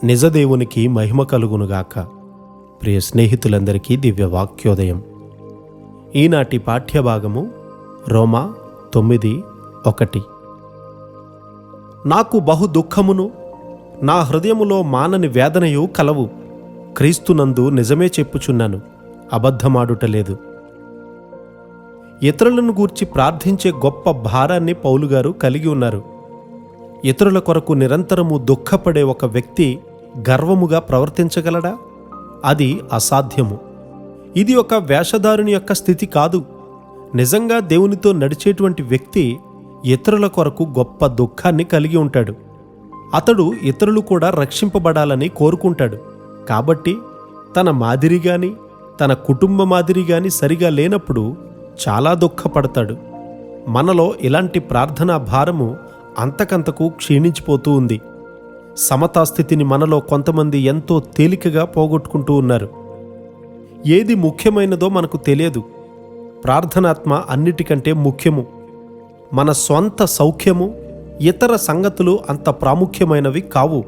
నిజదేవునికి మహిమ కలుగునుగాక. ప్రియ స్నేహితులందరికీ దివ్య వాక్యోదయం. ఈనాటి పాఠ్యభాగము రోమా 9:1. నాకు బహు దుఃఖమును నా హృదయములో మానని వేదనయు కలవు. క్రీస్తునందు నిజమే చెప్పుచున్నాను, అబద్ధమాడుటలేదు. ఇతరులను గూర్చి ప్రార్థించే గొప్ప భారాన్ని పౌలుగారు కలిగి ఉన్నారు. ఇతరుల కొరకు నిరంతరము దుఃఖపడే ఒక వ్యక్తి గర్వముగా ప్రవర్తించగలడా? అది అసాధ్యము. ఇది ఒక వేషధారుని యొక్క స్థితి కాదు. నిజంగా దేవునితో నడిచేటువంటి వ్యక్తి ఇతరుల కొరకు గొప్ప దుఃఖాన్ని కలిగి ఉంటాడు. అతడు ఇతరులు కూడా రక్షింపబడాలని కోరుకుంటాడు. కాబట్టి తన మాదిరిగాని తన కుటుంబ మాదిరిగాని సరిగా లేనప్పుడు చాలా దుఃఖపడతాడు. మనలో ఇలాంటి ప్రార్థనా భారము అంతకంతకు క్షీణించిపోతూ ఉంది. సమతాస్థితిని మనలో కొంతమంది ఎంతో తేలికగా పోగొట్టుకుంటూ ఉన్నారు. ఏది ముఖ్యమైనదో మనకు తెలియదు. ప్రార్థనాత్మ అన్నిటికంటే ముఖ్యము. మన స్వంత సౌఖ్యము, ఇతర సంగతులు అంత ప్రాముఖ్యమైనవి కావు.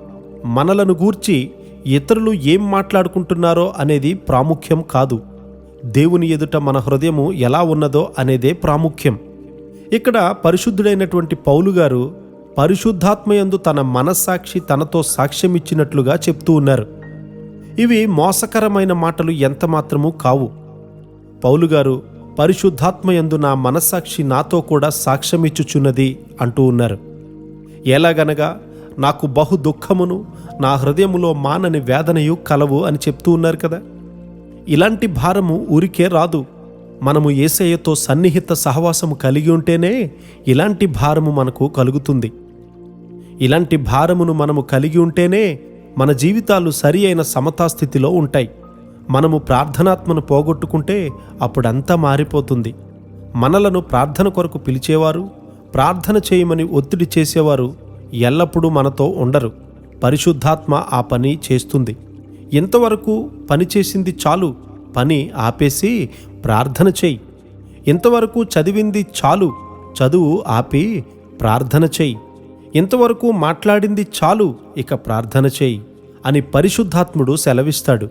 మనలను గూర్చి ఇతరులు ఏం మాట్లాడుకుంటున్నారో అనేది ప్రాముఖ్యం కాదు. దేవుని ఎదుట మన హృదయము ఎలా ఉన్నదో అనేదే ప్రాముఖ్యం. ఇక్కడ పరిశుద్ధుడైనటువంటి పౌలు గారు పరిశుద్ధాత్మయందు తన మనస్సాక్షి తనతో సాక్ష్యమిచ్చినట్లుగా చెప్తూ ఉన్నారు. ఇవి మోసకరమైన మాటలు ఎంతమాత్రమూ కావు. పౌలు గారు పరిశుద్ధాత్మయందు నా మనస్సాక్షి నాతో కూడా సాక్ష్యమిచ్చుచున్నది అంటూ ఉన్నారు. ఎలాగనగా నాకు బహు దుఃఖమును నా హృదయములో మానని వేదనయు కలవు అని చెప్తూ ఉన్నారు కదా. ఇలాంటి భారము ఊరికే రాదు. మనము యేసయ్యతో సన్నిహిత సహవాసము కలిగి ఉంటేనే ఇలాంటి భారము మనకు కలుగుతుంది. ఇలాంటి భారమును మనము కలిగి ఉంటేనే మన జీవితాలు సరి అయిన సమతాస్థితిలో ఉంటాయి. మనము ప్రార్థనాత్మను పోగొట్టుకుంటే అప్పుడంతా మారిపోతుంది. మనలను ప్రార్థన కొరకు పిలిచేవారు, ప్రార్థన చేయమని ఒత్తిడి చేసేవారు ఎల్లప్పుడూ మనతో ఉండరు. పరిశుద్ధాత్మ ఆ పని చేస్తుంది. ఇంతవరకు పని చేసింది చాలు, పని ఆపేసి ప్రార్థన చెయ్యి. ఇంతవరకు చదివింది చాలు, చదువు ఆపి ప్రార్థన చెయ్యి. ఇంతవరకు మాట్లాడింది చాలు, ఇక ప్రార్థన చెయ్యి అని పరిశుద్ధాత్ముడు సెలవిస్తాడు.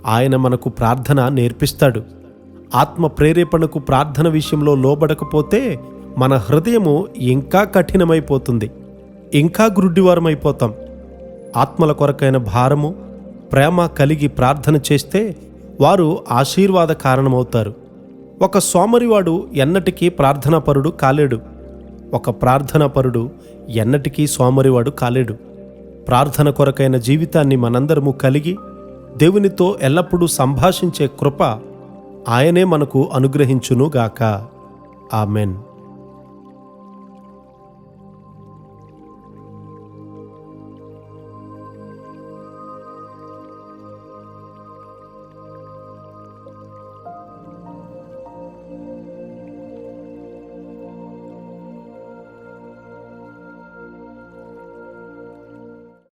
ఆయన మనకు ప్రార్థన నేర్పిస్తాడు. ఆత్మ ప్రేరేపణకు ప్రార్థన విషయంలో లోబడకపోతే మన హృదయము ఇంకా కఠినమైపోతుంది, ఇంకా గ్రుడ్డివారమైపోతాం. ఆత్మల కొరకైన భారము, ప్రేమ కలిగి ప్రార్థన చేస్తే వారు ఆశీర్వాద కారణమవుతారు. ఒక సోమరివాడు ఎన్నటికీ ప్రార్థనాపరుడు కాలేడు. ఒక ప్రార్థనాపరుడు ఎన్నటికీ సోమరివాడు కాలేడు. ప్రార్థన కొరకైన జీవితాన్ని మనందరము కలిగి దేవునితో ఎల్లప్పుడూ సంభాషించే కృప ఆయనే మనకు అనుగ్రహించునుగాక. ఆమెన్.